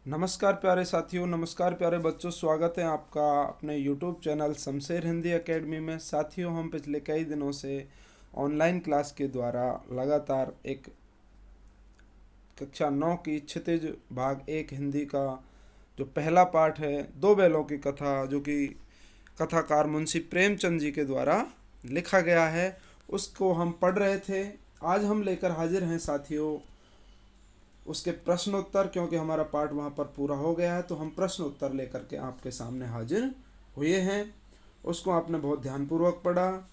नमस्कार प्यारे साथियों, नमस्कार प्यारे बच्चों। स्वागत है आपका अपने YouTube channel Shamsher Hindi academy में। साथियों, हम पिछले कई दिनों से ऑनलाइन क्लास के द्वारा लगातार एक कक्षा 9 की क्षितिज भाग 1 हिंदी का जो पहला पाठ है, दो बैलों की कथा, जो कि कथाकार मुंशी प्रेमचंद जी के द्वारा लिखा गया है, उसको हम पढ़ रहे थे। आज हम लेकर हाजिर हैं साथियों उसके प्रश्न उत्तर, क्योंकि हमारा पाठ वहाँ पर पूरा हो गया है, तो हम प्रश्न उत्तर लेकर के आपके सामने हाजिर हुए हैं। उसको आपने बहुत ध्यानपूर्वक पढ़ा।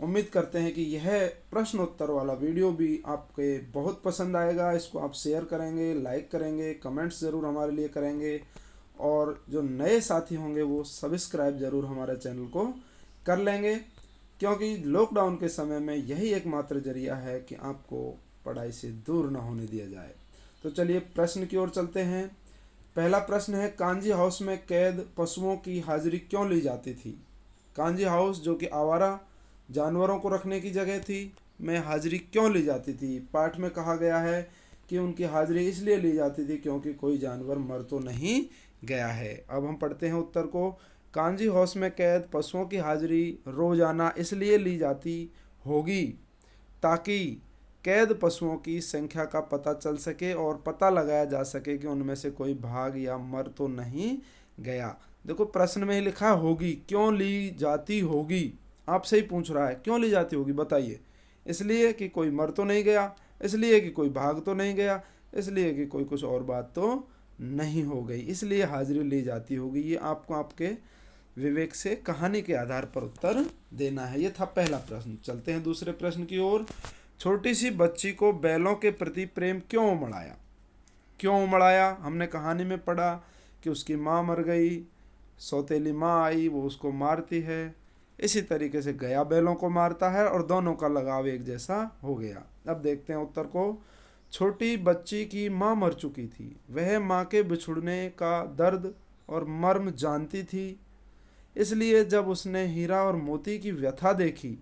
उम्मीद करते हैं कि यह प्रश्न उत्तर वाला वीडियो भी आपके बहुत पसंद आएगा। इसको आप शेयर करेंगे, लाइक करेंगे, कमेंट्स ज़रूर हमारे लिए करेंगे, और जो नए साथी होंगे वो सब्सक्राइब ज़रूर हमारे चैनल को कर लेंगे, क्योंकि लॉकडाउन के समय में यही एकमात्र जरिया है कि आपको पढ़ाई से दूर ना होने दिया जाए। तो चलिए प्रश्न की ओर चलते हैं। पहला प्रश्न है, कांजी हाउस में कैद पशुओं की हाजिरी क्यों ली जाती थी? कांजी हाउस, जो कि आवारा जानवरों को रखने की जगह थी, में हाजिरी क्यों ली जाती थी? पाठ में कहा गया है कि उनकी हाजिरी इसलिए ली जाती थी क्योंकि कोई जानवर मर तो नहीं गया है। अब हम पढ़ते हैं उत्तर को। कांजी हाउस में कैद पशुओं की हाजिरी रोजाना इसलिए ली जाती होगी ताकि कैद पशुओं की संख्या का पता चल सके और पता लगाया जा सके कि उनमें से कोई भाग या मर तो नहीं गया। देखो, प्रश्न में ही लिखा होगी, क्यों ली जाती होगी। आपसे ही पूछ रहा है क्यों ली जाती होगी, बताइए। इसलिए कि कोई मर तो नहीं गया, इसलिए कि कोई भाग तो नहीं गया, इसलिए कि कोई कुछ और बात तो नहीं हो गई, इसलिए हाजिरी ली जाती होगी। ये आपको आपके विवेक से कहानी के आधार पर उत्तर देना है। ये था पहला प्रश्न। चलते हैं दूसरे प्रश्न की ओर। छोटी सी बच्ची को बैलों के प्रति प्रेम क्यों उमड़ाया? क्यों उमड़ाया? हमने कहानी में पढ़ा कि उसकी माँ मर गई, सौतेली माँ आई, वो उसको मारती है। इसी तरीके से गया बैलों को मारता है और दोनों का लगाव एक जैसा हो गया। अब देखते हैं उत्तर को। छोटी बच्ची की माँ मर चुकी थी, वह माँ के बिछुड़ने का दर्द और मर्म जानती थी, इसलिए जब उसने हीरा और मोती की व्यथा देखी,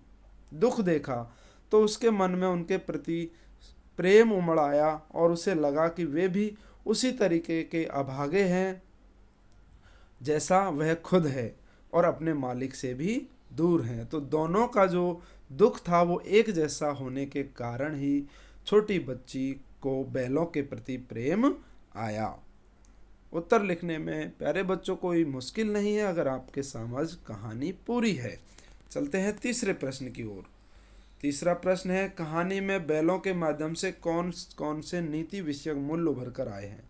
दुख देखा, तो उसके मन में उनके प्रति प्रेम उमड़ आया और उसे लगा कि वे भी उसी तरीके के अभागे हैं जैसा वह खुद है और अपने मालिक से भी दूर हैं। तो दोनों का जो दुख था वो एक जैसा होने के कारण ही छोटी बच्ची को बैलों के प्रति प्रेम आया। उत्तर लिखने में प्यारे बच्चों कोई मुश्किल नहीं है अगर आपके समझ कहानी पूरी है। चलते हैं तीसरे प्रश्न की ओर। तीसरा प्रश्न है, कहानी में बैलों के माध्यम से कौन कौन से नीति विषयक मूल्य उभर कर आए हैं?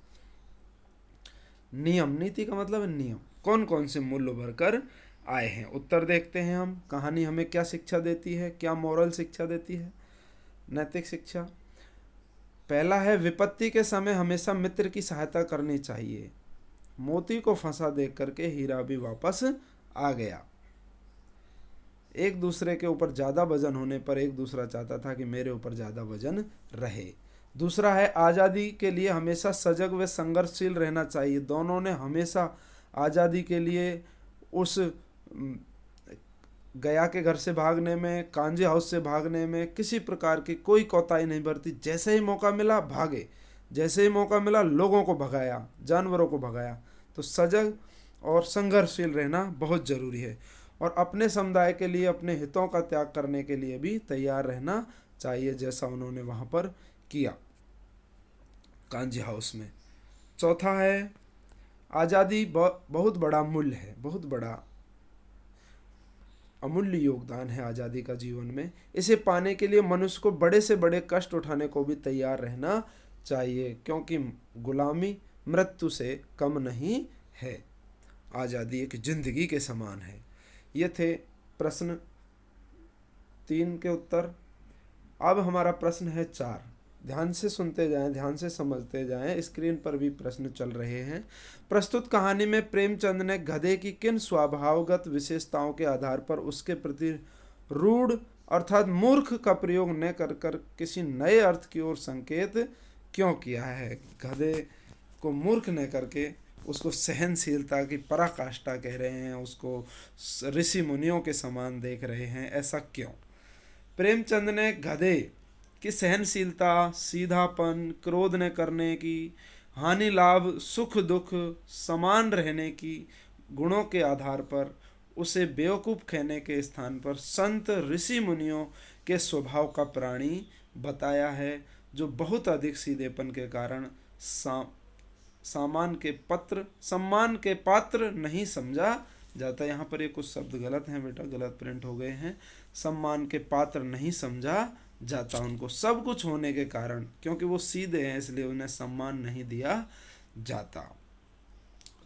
नियम, नीति का मतलब है नियम। कौन कौन से मूल्य उभर कर आए हैं? उत्तर देखते हैं हम। कहानी हमें क्या शिक्षा देती है? क्या मोरल शिक्षा देती है, नैतिक शिक्षा? पहला है, विपत्ति के समय हमेशा मित्र की सहायता करनी चाहिए। मोती को फंसा देख करके हीरा भी वापस आ गया। एक दूसरे के ऊपर ज़्यादा वजन होने पर एक दूसरा चाहता था कि मेरे ऊपर ज़्यादा वजन रहे। दूसरा है, आज़ादी के लिए हमेशा सजग व संघर्षशील रहना चाहिए। दोनों ने हमेशा आज़ादी के लिए उस गया के घर से भागने में, कांजी हाउस से भागने में किसी प्रकार की कोई कोताही नहीं बरती। जैसे ही मौका मिला भागे, जैसे ही मौका मिला लोगों को भगाया, जानवरों को भगाया। तो सजग और संघर्षशील रहना बहुत ज़रूरी है, और अपने समुदाय के लिए, अपने हितों का त्याग करने के लिए भी तैयार रहना चाहिए, जैसा उन्होंने वहाँ पर किया कांजी हाउस में। चौथा है, आज़ादी बहुत बड़ा मूल्य है, बहुत बड़ा अमूल्य योगदान है आज़ादी का जीवन में। इसे पाने के लिए मनुष्य को बड़े से बड़े कष्ट उठाने को भी तैयार रहना चाहिए, क्योंकि गुलामी मृत्यु से कम नहीं है। आज़ादी एक जिंदगी के समान है। ये थे प्रश्न 3 के उत्तर। अब हमारा प्रश्न है 4। ध्यान से सुनते जाएं, ध्यान से समझते जाएं। स्क्रीन पर भी प्रश्न चल रहे हैं। प्रस्तुत कहानी में प्रेमचंद ने गधे की किन स्वभावगत विशेषताओं के आधार पर उसके प्रति रूढ़ अर्थात मूर्ख का प्रयोग न कर कर किसी नए अर्थ की ओर संकेत क्यों किया है? गधे को मूर्ख न करके उसको सहनशीलता की पराकाष्ठा कह रहे हैं, उसको ऋषि मुनियों के समान देख रहे हैं, ऐसा क्यों? प्रेमचंद ने गधे की सहनशीलता, सीधापन, क्रोध न करने की हानि लाभ सुख दुख समान रहने की गुणों के आधार पर उसे बेवकूफ़ कहने के स्थान पर संत ऋषि मुनियों के स्वभाव का प्राणी बताया है, जो बहुत अधिक सीधेपन के कारण सम्मान के पात्र नहीं समझा जाता। यहाँ पर ये कुछ शब्द गलत हैं बेटा, गलत प्रिंट हो गए हैं। सम्मान के पात्र नहीं समझा जाता उनको, सब कुछ होने के कारण, क्योंकि वो सीधे हैं इसलिए उन्हें सम्मान नहीं दिया जाता।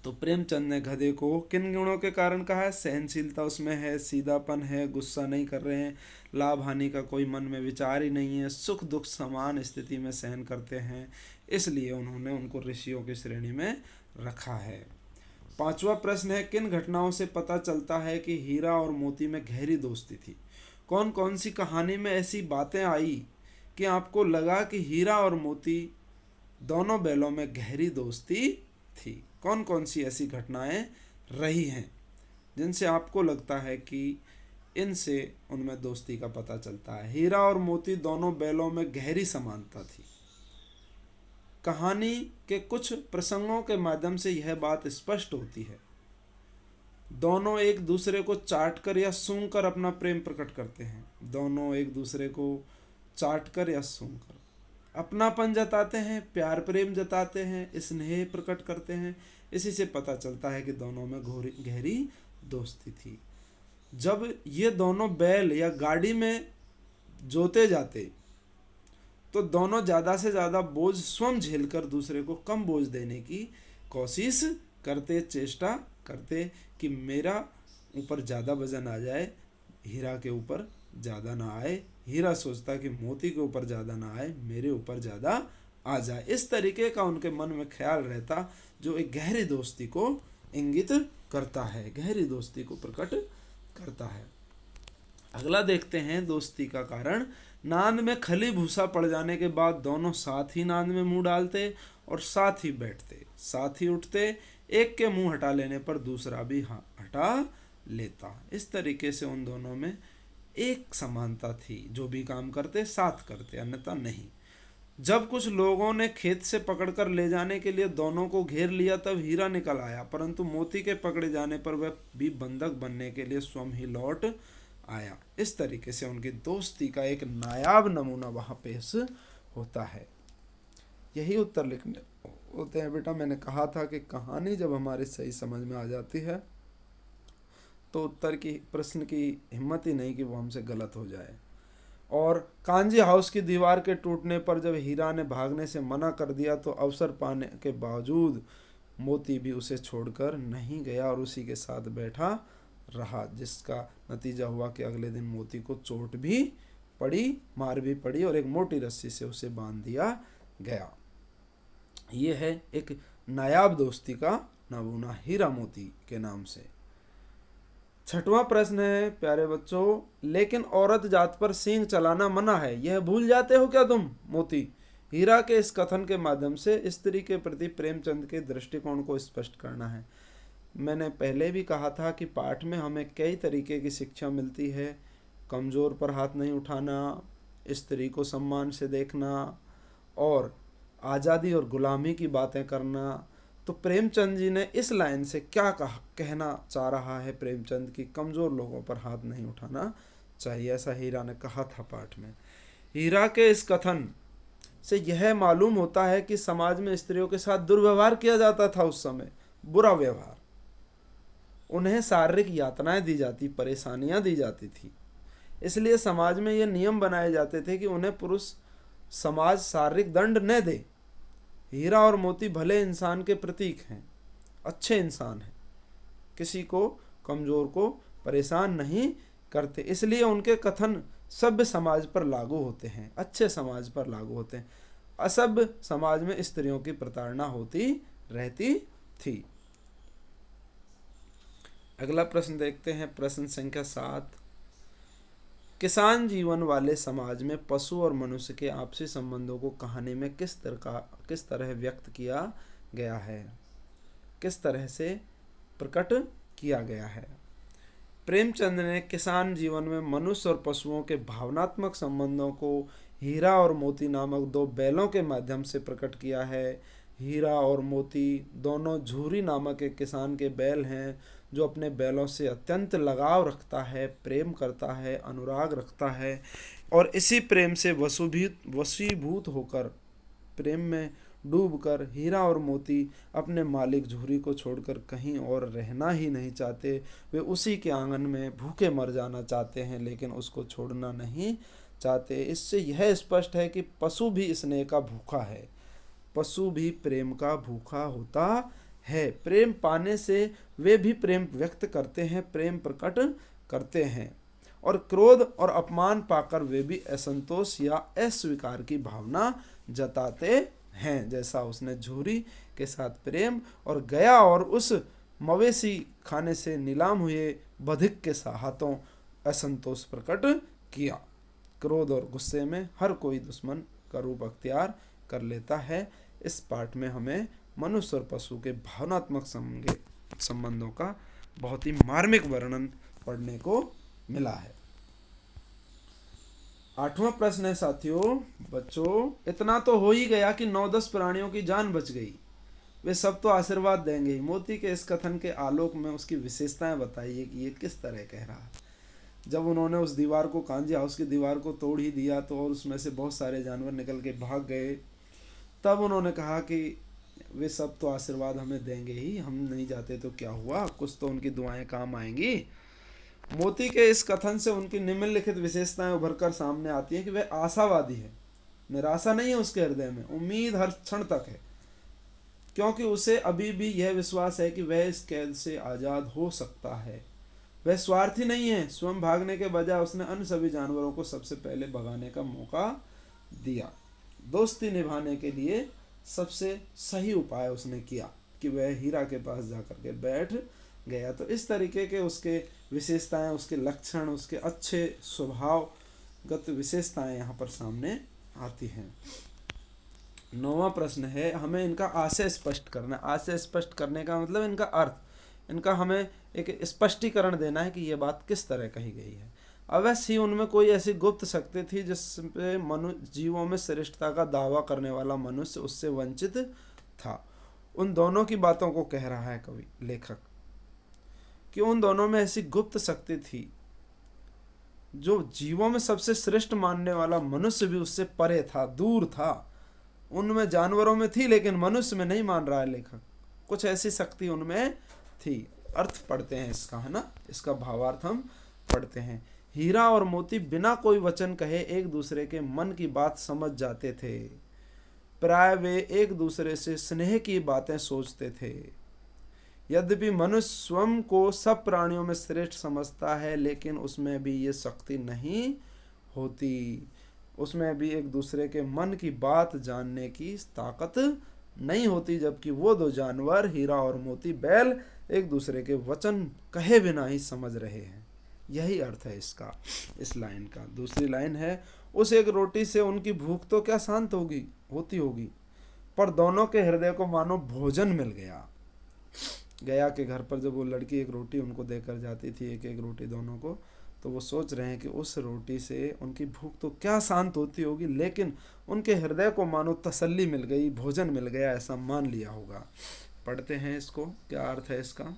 तो प्रेमचंद ने गधे को किन गुणों के कारण कहा है? सहनशीलता उसमें है, सीधापन है, गुस्सा नहीं कर रहे हैं, लाभ हानि का कोई मन में विचार ही नहीं है, सुख दुख समान स्थिति में सहन करते हैं, इसलिए उन्होंने उनको ऋषियों की श्रेणी में रखा है। 5वां प्रश्न है, किन घटनाओं से पता चलता है कि हीरा और मोती में गहरी दोस्ती थी? कौन कौन सी कहानी में ऐसी बातें आई कि आपको लगा कि हीरा और मोती दोनों बैलों में गहरी दोस्ती थी? कौन कौन सी ऐसी घटनाएं रही हैं जिनसे आपको लगता है कि इनसे उनमें दोस्ती का पता चलता है? हीरा और मोती दोनों बैलों में गहरी समानता थी। कहानी के कुछ प्रसंगों के माध्यम से यह बात स्पष्ट होती है। दोनों एक दूसरे को चाटकर या सूंघकर अपना प्रेम प्रकट करते हैं। दोनों एक दूसरे को चाटकर या सूंघकर अपनापन जताते हैं, प्यार प्रेम जताते हैं, स्नेह प्रकट करते हैं। इसी से पता चलता है कि दोनों में गहरी दोस्ती थी। जब ये दोनों बैल या गाड़ी में जोते जाते तो दोनों ज़्यादा से ज़्यादा बोझ स्वयं झेलकर दूसरे को कम बोझ देने की कोशिश करते, चेष्टा करते कि मेरा ऊपर ज़्यादा वजन आ जाए, हीरा के ऊपर ज़्यादा ना आए। हीरा सोचता कि मोती के ऊपर ज़्यादा ना आए, मेरे ऊपर ज़्यादा आ जाए। इस तरीके का उनके मन में ख्याल रहता, जो एक गहरी दोस्ती को इंगित करता है, गहरी दोस्ती को प्रकट करता है। अगला देखते हैं दोस्ती का कारण। नांद में खली भूसा पड़ जाने के बाद दोनों साथ ही नांद में मुंह डालते और साथ ही बैठते, साथ ही उठते। एक के मुंह हटा लेने पर दूसरा भी हटा लेता। इस तरीके से उन दोनों में एक समानता थी, जो भी काम करते साथ करते, अन्यथा नहीं। जब कुछ लोगों ने खेत से पकड़कर ले जाने के लिए दोनों को घेर लिया तब हीरा निकल आया, परंतु मोती के पकड़े जाने पर वह भी बंधक बनने के लिए स्वयं ही लौट आया। इस तरीके से उनकी दोस्ती का एक नायाब नमूना वहाँ पेश होता है। यही उत्तर लिखने होते हैं बेटा। मैंने कहा था कि कहानी जब हमारे सही समझ में आ जाती है तो उत्तर की प्रश्न की हिम्मत ही नहीं कि वो हमसे गलत हो जाए। और कांजी हाउस की दीवार के टूटने पर जब हीरा ने भागने से मना कर दिया तो अवसर पाने के बावजूद मोती भी उसे छोड़कर नहीं गया और उसी के साथ बैठा रहा, जिसका नतीजा हुआ कि अगले दिन मोती को चोट भी पड़ी, मार भी पड़ी और एक मोटी रस्सी से उसे बांध दिया गया। ये है एक नायाब दोस्ती का नमूना हीरा मोती के नाम से। 6वां प्रश्न है प्यारे बच्चों, लेकिन औरत जात पर सींग चलाना मना है, यह भूल जाते हो क्या तुम? मोती। हीरा के इस कथन के माध्यम से स्त्री के प्रति प्रेमचंद के दृष्टिकोण को स्पष्ट करना है। मैंने पहले भी कहा था कि पाठ में हमें कई तरीके की शिक्षा मिलती है। कमज़ोर पर हाथ नहीं उठाना, स्त्री को सम्मान से देखना और आज़ादी और गुलामी की बातें करना। तो प्रेमचंद जी ने इस लाइन से क्या कहना चाह रहा है प्रेमचंद की कमज़ोर लोगों पर हाथ नहीं उठाना चाहिए, ऐसा हीरा ने कहा था पाठ में। हीरा के इस कथन से यह मालूम होता है कि समाज में स्त्रियों के साथ दुर्व्यवहार किया जाता था उस समय, बुरा व्यवहार। उन्हें शारीरिक यातनाएं दी जाती, परेशानियां दी जाती थी। इसलिए समाज में ये नियम बनाए जाते थे कि उन्हें पुरुष समाज शारीरिक दंड न दे। हीरा और मोती भले इंसान के प्रतीक हैं, अच्छे इंसान हैं, किसी को कमज़ोर को परेशान नहीं करते, इसलिए उनके कथन सभ्य समाज पर लागू होते हैं, अच्छे समाज पर लागू होते हैं। असभ्य समाज में स्त्रियों की प्रताड़ना होती रहती थी। अगला प्रश्न देखते हैं, प्रश्न संख्या 7। किसान जीवन वाले समाज में पशु और मनुष्य के आपसी संबंधों को कहानी में किस तरह व्यक्त किया गया है, किस तरह से प्रकट किया गया है? प्रेमचंद ने किसान जीवन में मनुष्य और पशुओं के भावनात्मक संबंधों को हीरा और मोती नामक 2 बैलों के माध्यम से प्रकट किया है। हीरा और मोती दोनों झूरी नामक एक किसान के बैल हैं, जो अपने बैलों से अत्यंत लगाव रखता है, प्रेम करता है, अनुराग रखता है, और इसी प्रेम से वशीभूत होकर, प्रेम में डूबकर हीरा और मोती अपने मालिक झूरी को छोड़कर कहीं और रहना ही नहीं चाहते। वे उसी के आंगन में भूखे मर जाना चाहते हैं, लेकिन उसको छोड़ना नहीं चाहते। इससे यह स्पष्ट है कि पशु भी स्नेह का भूखा है, पशु भी प्रेम का भूखा होता है। प्रेम पाने से वे भी प्रेम व्यक्त करते हैं, प्रेम प्रकट करते हैं, और क्रोध और अपमान पाकर वे भी असंतोष या अस्वीकार की भावना जताते हैं। जैसा उसने झूरी के साथ प्रेम और गया और उस मवेशी खाने से नीलाम हुए बधिक के हाथों असंतोष प्रकट किया। क्रोध और गुस्से में हर कोई दुश्मन का रूप अख्तियार कर लेता है। इस पाठ में हमें मनुष्य और पशु के भावनात्मक संबंधों का बहुत ही मार्मिक वर्णन पढ़ने को मिला है। 8वां प्रश्न है साथियों, बच्चों, इतना तो हो ही गया कि 9-10 प्राणियों की जान बच गई, वे सब तो आशीर्वाद देंगे ही। मोती के इस कथन के आलोक में उसकी विशेषताएं बताइए कि ये किस तरह कह रहा है। जब उन्होंने उस दीवार को, कांजी हाउस की दीवार को तोड़ ही दिया तो और उसमें से बहुत सारे जानवर निकल के भाग गए, तब उन्होंने कहा कि वे सब तो आशीर्वाद हमें देंगे ही, हम नहीं जाते तो क्या हुआ, कुछ तो उनकी दुआएं काम आएंगी। मोती के इस कथन से उनकी निम्नलिखित विशेषताएं उभरकर सामने आती हैं कि वह आशावादी है, निराशा नहीं है उसके हृदय में, उम्मीद हर क्षण तक है, क्योंकि उसे अभी भी यह विश्वास है कि वह इस कैद से आज़ाद हो सकता है। वह स्वार्थी नहीं है, स्वयं भागने के बजाय उसने अन्य सभी जानवरों को सबसे पहले भगाने का मौका दिया। दोस्ती निभाने के लिए सबसे सही उपाय उसने किया कि वह हीरा के पास जाकर के बैठ गया। तो इस तरीके के उसके विशेषताएं, उसके लक्षण, उसके अच्छे स्वभावगत विशेषताएं यहाँ पर सामने आती हैं। 9वां प्रश्न है, हमें इनका आशय स्पष्ट करना। आशय स्पष्ट करने का मतलब इनका अर्थ, इनका हमें एक स्पष्टीकरण देना है कि ये बात किस तरह कही गई है। अवश्य ही उनमें कोई ऐसी गुप्त शक्ति थी जिसपे जीवों में श्रेष्ठता का दावा करने वाला मनुष्य उससे वंचित था। उन दोनों की बातों को कह रहा है कवि, लेखक, कि उन दोनों में ऐसी गुप्त शक्ति थी जो जीवों में सबसे श्रेष्ठ मानने वाला मनुष्य भी उससे परे था, दूर था। उनमें जानवरों में थी लेकिन मनुष्य में नहीं मान रहा है लेखक, कुछ ऐसी शक्ति उनमें थी। अर्थ पढ़ते हैं इसका, है ना, इसका भावार्थ हम पढ़ते हैं। हीरा और मोती बिना कोई वचन कहे एक दूसरे के मन की बात समझ जाते थे। प्राय वे एक दूसरे से स्नेह की बातें सोचते थे। यद्यपि मनुष्य स्वयं को सब प्राणियों में श्रेष्ठ समझता है, लेकिन उसमें भी ये शक्ति नहीं होती, उसमें भी एक दूसरे के मन की बात जानने की ताकत नहीं होती। जबकि वो दो जानवर, हीरा और मोती, बैल, एक दूसरे के वचन कहे बिना ही समझ रहे हैं। यही अर्थ है इसका, इस लाइन का। दूसरी लाइन है, उस एक रोटी से उनकी भूख तो क्या शांत होती होगी, पर दोनों के हृदय को मानो भोजन मिल गया। गया के घर पर जब वो लड़की एक रोटी उनको देकर जाती थी, एक एक रोटी दोनों को, तो वो सोच रहे हैं कि उस रोटी से उनकी भूख तो क्या शांत होती होगी, लेकिन उनके हृदय को मानो तसल्ली मिल गई, भोजन मिल गया, ऐसा मान लिया होगा। पढ़ते हैं इसको, क्या अर्थ है इसका।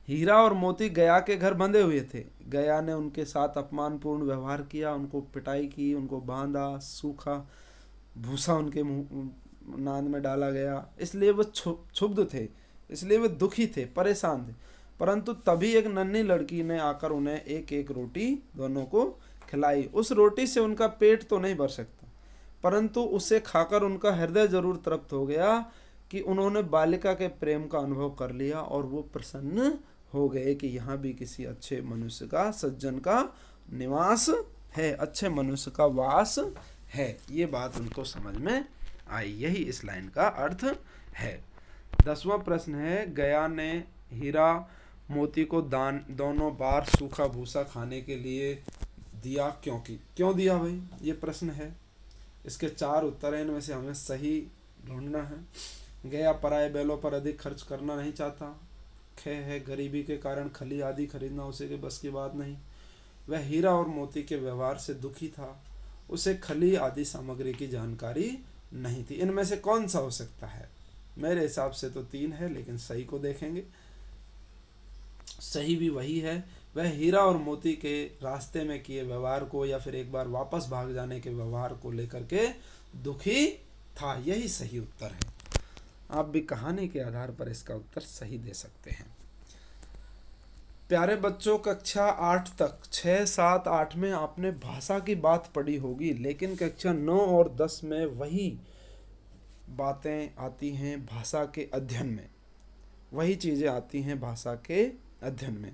हीरा और मोती गया के घर बंधे हुए थे। गया ने उनके साथ अपमानपूर्ण व्यवहार किया, उनको पिटाई की, उनको बांधा, सूखा भूसा उनके मुंह नाद में डाला गया, इसलिए वो क्षुब्ध थे, इसलिए वे दुखी थे, परेशान थे। परंतु तभी एक नन्ही लड़की ने आकर उन्हें एक एक रोटी दोनों को खिलाई। उस रोटी से उनका पेट तो नहीं भर सकता, परंतु उसे खाकर उनका हृदय जरूर तृप्त हो गया कि उन्होंने बालिका के प्रेम का अनुभव कर लिया, और वो प्रसन्न हो गए कि यहाँ भी किसी अच्छे मनुष्य का, सज्जन का निवास है, अच्छे मनुष्य का वास है। ये बात उनको समझ में आई, यही इस लाइन का अर्थ है। 10वां प्रश्न है, गया ने हीरा मोती को दोनों बार सूखा भूसा खाने के लिए दिया, क्यों दिया भाई, ये प्रश्न है। इसके 4 उत्तर हैं, इनमें से हमें सही ढूंढना है। गया पराये बैलों पर अधिक खर्च करना नहीं चाहता। ख है, गरीबी के कारण खली आदि खरीदना उसे के बस की बात नहीं। वह हीरा और मोती के व्यवहार से दुखी था, उसे खली आदि सामग्री की जानकारी नहीं थी। इनमें से कौन सा हो सकता है? मेरे हिसाब से तो 3 है, लेकिन सही को देखेंगे। सही भी वही है, वह हीरा और मोती के रास्ते में किए व्यवहार को या फिर एक बार वापस भाग जाने के व्यवहार को लेकर के दुखी था। यही सही उत्तर है। आप भी कहानी के आधार पर इसका उत्तर सही दे सकते हैं। प्यारे बच्चों, कक्षा 8 तक 6, 7, 8 में आपने भाषा की बात पढ़ी होगी, लेकिन कक्षा 9 और 10 में वही बातें आती हैं भाषा के अध्ययन में, वही चीज़ें आती हैं भाषा के अध्ययन में।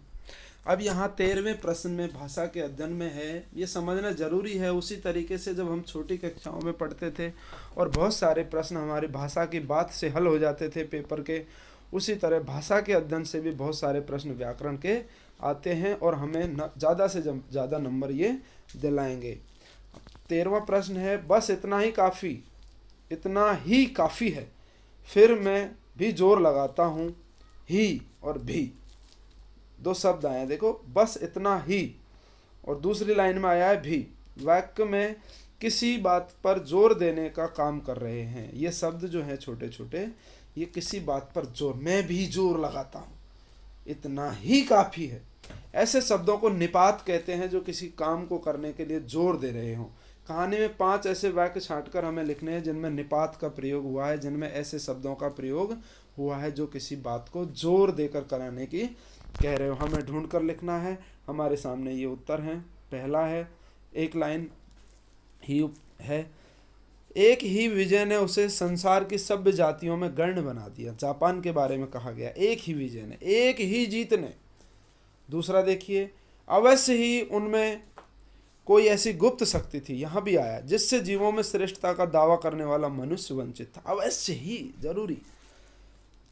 अब यहाँ 13वें प्रश्न में भाषा के अध्ययन में है, ये समझना जरूरी है। उसी तरीके से जब हम छोटी कक्षाओं में पढ़ते थे और बहुत सारे प्रश्न हमारी भाषा की बात से हल हो जाते थे पेपर के, उसी तरह भाषा के अध्ययन से भी बहुत सारे प्रश्न व्याकरण के आते हैं और हमें ज़्यादा से ज़्यादा नंबर ये दिलाएंगे। 13वां प्रश्न है, बस इतना ही काफ़ी, इतना ही काफ़ी है। फिर मैं भी जोर लगाता हूँ, ही और भी, 2 शब्द आए हैं। देखो, बस इतना ही और दूसरी लाइन में आया है भी। वाक्य में किसी बात पर जोर देने का काम कर रहे हैं। ये शब्द जो है छोटे छोटे, ये किसी बात पर जोर, मैं भी जोर लगाता हूँ, इतना ही काफ़ी है। ऐसे शब्दों को निपात कहते हैं जो किसी काम को करने के लिए जोर दे रहे हों। कहानी में 5 ऐसे वाक्य छांटकर हमें लिखने हैं जिनमें निपात का प्रयोग हुआ है, जिनमें ऐसे शब्दों का प्रयोग हुआ है जो किसी बात को जोर देकर कराने की कह रहे हो। हमें ढूंढ कर लिखना है। हमारे सामने ये उत्तर हैं। पहला है, एक लाइन ही है, एक ही विजय ने उसे संसार की सभ्य जातियों में गण्य बना दिया। जापान के बारे में कहा गया, एक ही विजय ने, एक ही जीत ने। दूसरा देखिए, अवश्य ही उनमें कोई ऐसी गुप्त शक्ति थी, यहाँ भी आया, जिससे जीवों में श्रेष्ठता का दावा करने वाला मनुष्य वंचित था। अवश्य ही, जरूरी।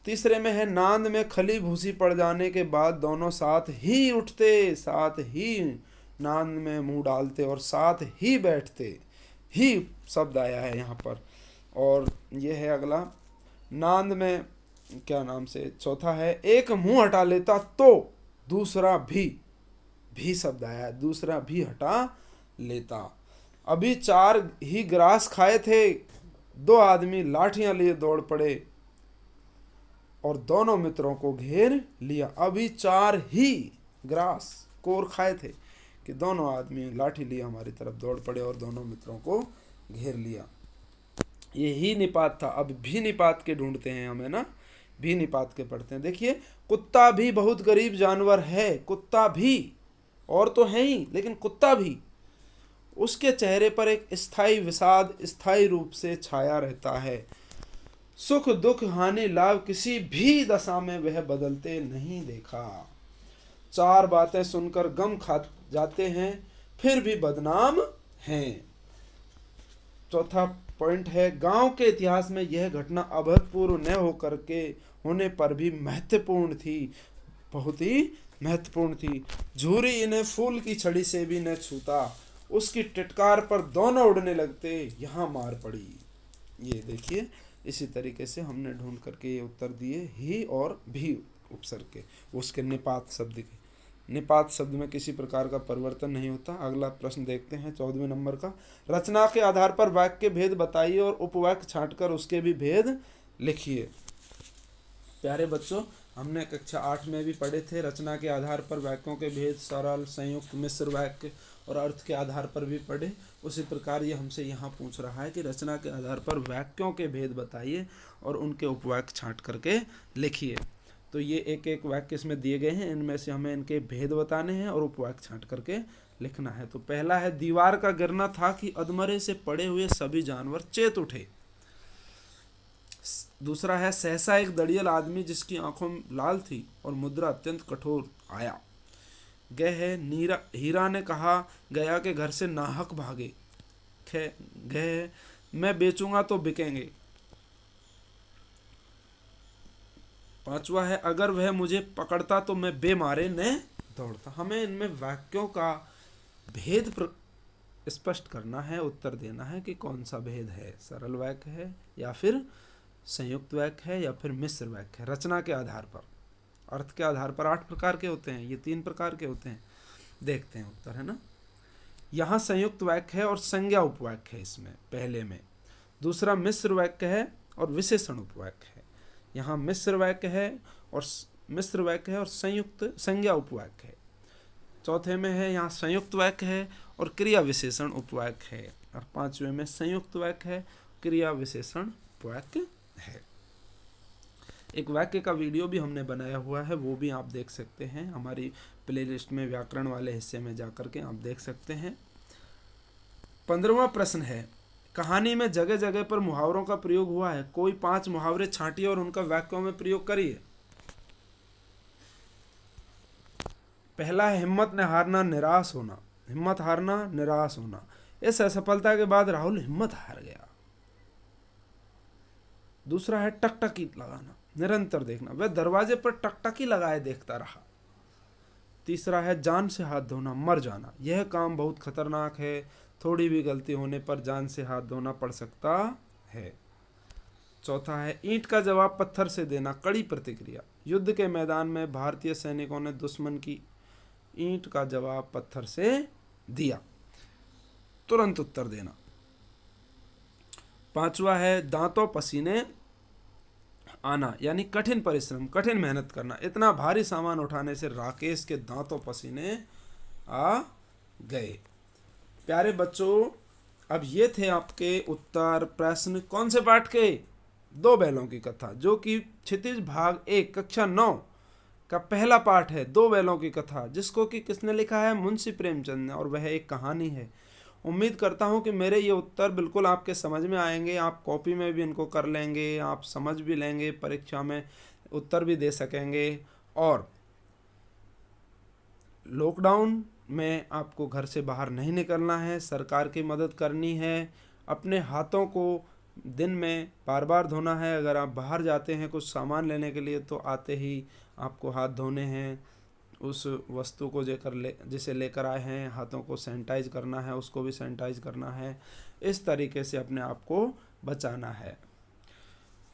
तीसरे में है, नांद में खली भूसी पड़ जाने के बाद दोनों साथ ही उठते, साथ ही नांद में मुंह डालते और साथ ही बैठते। ही शब्द आया है यहाँ पर। और ये है अगला, नांद में क्या नाम से, चौथा है, एक मुंह हटा लेता तो दूसरा भी शब्द आया है, दूसरा भी हटा लेता। अभी 4 ही ग्रास खाए थे, 2 आदमी लाठियां लिए दौड़ पड़े और दोनों मित्रों को घेर लिया। अभी 4 ही ग्रास कोर खाए थे कि दोनों आदमी लाठी लिए हमारी तरफ दौड़ पड़े और दोनों मित्रों को घेर लिया। ये ही निपात था। अब भी निपात के ढूंढते हैं हमें ना, भी निपात के पढ़ते हैं। देखिए, कुत्ता भी बहुत गरीब जानवर है। कुत्ता भी, और तो है ही, लेकिन कुत्ता भी, उसके चेहरे पर एक स्थायी विषाद स्थायी रूप से छाया रहता है। सुख दुख हानि लाभ किसी भी दशा में वह बदलते नहीं देखा। 4 बातें सुनकर गम खा जाते हैं, फिर भी बदनाम हैं। चौथा पॉइंट है, गांव के इतिहास में यह घटना अभूतपूर्व न होकर के होने पर भी महत्वपूर्ण थी, बहुत ही महत्वपूर्ण थी। झूरी इन्हें फूल की छड़ी से भी न छूता, उसकी टिटकार पर दोनों उड़ने लगते, यहाँ मार पड़ी। ये देखिए, इसी तरीके से हमने ढूंढ करके ये उत्तर दिए, ही और भी उपसर्ग के, उसके निपात शब्द के। निपात शब्द में किसी प्रकार का परिवर्तन नहीं होता। अगला प्रश्न देखते हैं 14वें नंबर का, रचना के आधार पर वाक्य के भेद बताइए और उपवाक्य छांटकर उसके भी भेद लिखिए। प्यारे बच्चों, हमने कक्षा 8 में भी पढ़े थे, रचना के आधार पर वाक्यों के भेद, सरल, संयुक्त, मिश्र वाक्य और अर्थ के आधार पर भी पढ़े। उसी प्रकार ये हमसे यहाँ पूछ रहा है कि रचना के आधार पर वाक्यों के भेद बताइए और उनके उपवाक्य छांट करके लिखिए। तो ये एक एक वाक्य इसमें दिए गए हैं, इनमें से हमें इनके भेद बताने हैं और उपवाक्य छांट करके लिखना है। तो पहला है, दीवार का गिरना था कि अधमरे से पड़े हुए सभी जानवर चेत उठे। दूसरा है, सहसा एक दड़ियल आदमी जिसकी आंखों में लाल थी और मुद्रा अत्यंत कठोर आया। गह है, हीरा ने कहा गया के घर से नाहक भागे। गह है, मैं बेचूंगा तो बिकेंगे। पांचवा है, अगर वह मुझे पकड़ता तो मैं बेमारे न दौड़ता। हमें इनमें वाक्यों का भेद स्पष्ट करना है, उत्तर देना है कि कौन सा भेद है, सरल वाक्य है या फिर संयुक्त वाक्य है या फिर मिश्र वाक्य है। रचना के आधार पर, अर्थ के आधार पर 8 प्रकार के होते हैं, ये 3 प्रकार के होते हैं। देखते हैं उत्तर, है ना। यहाँ संयुक्त वाक्य है और संज्ञा उपवाक्य है इसमें, पहले में। दूसरा मिश्र वाक्य है और विशेषण उपवाक्य है। यहाँ मिश्र वाक्य है और संयुक्त संज्ञा उपवाक्य है। चौथे में है यहाँ संयुक्त वाक्य है और क्रिया विशेषण उपवाक्य है। और पांचवें में संयुक्त वाक्य है, क्रिया विशेषण उपवाक्य है। एक वाक्य का वीडियो भी हमने बनाया हुआ है, वो भी आप देख सकते हैं हमारी प्लेलिस्ट में, व्याकरण वाले हिस्से में जाकर के आप देख सकते हैं। 15वां प्रश्न है, कहानी में जगह जगह पर मुहावरों का प्रयोग हुआ है, कोई 5 मुहावरे छांटिए और उनका वाक्यों में प्रयोग करिए। पहला है हिम्मत न हारना निराश होना। हिम्मत हारना निराश होना। इस असफलता के बाद राहुल हिम्मत हार गया। दूसरा है टकटकी लगाना, निरंतर देखना, वह दरवाजे पर टकटकी लगाए देखता रहा। तीसरा है जान से हाथ धोना, मर जाना, यह काम बहुत खतरनाक है, थोड़ी भी गलती होने पर जान से हाथ धोना पड़ सकता है। चौथा है ईंट का जवाब पत्थर से देना, कड़ी प्रतिक्रिया, युद्ध के मैदान में भारतीय सैनिकों ने दुश्मन की ईंट का जवाब पत्थर से दिया, तुरंत उत्तर देना। पांचवा है दांतों पसीने आना, यानी कठिन परिश्रम, कठिन मेहनत करना। इतना भारी सामान उठाने से राकेश के दांतों पसीने आ गए। प्यारे बच्चों, अब ये थे आपके उत्तर प्रश्न कौन से पाठ के? 2 बैलों की कथा, जो कि क्षितिज भाग 1 कक्षा 9 का पहला पाठ है। 2 बैलों की कथा, जिसको कि किसने लिखा है? मुंशी प्रेमचंद ने, और वह एक कहानी है। उम्मीद करता हूँ कि मेरे ये उत्तर बिल्कुल आपके समझ में आएंगे, आप कॉपी में भी इनको कर लेंगे, आप समझ भी लेंगे, परीक्षा में उत्तर भी दे सकेंगे। और लॉकडाउन में आपको घर से बाहर नहीं निकलना है, सरकार की मदद करनी है, अपने हाथों को दिन में बार बार धोना है। अगर आप बाहर जाते हैं कुछ सामान लेने के लिए तो आते ही आपको हाथ धोने हैं, उस वस्तु को जिसे लेकर आए हैं हाथों को सैनिटाइज करना है, उसको भी सैनिटाइज करना है। इस तरीके से अपने आप को बचाना है।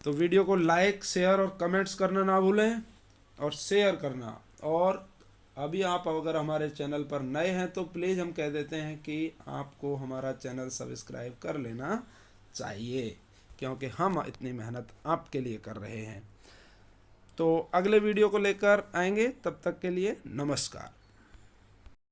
तो वीडियो को लाइक, शेयर और कमेंट्स करना ना भूलें, और शेयर करना। और अभी आप अगर हमारे चैनल पर नए हैं तो प्लीज़ हम कह देते हैं कि आपको हमारा चैनल सब्सक्राइब कर लेना चाहिए, क्योंकि हम इतनी मेहनत आपके लिए कर रहे हैं। तो अगले वीडियो को लेकर आएंगे, तब तक के लिए नमस्कार।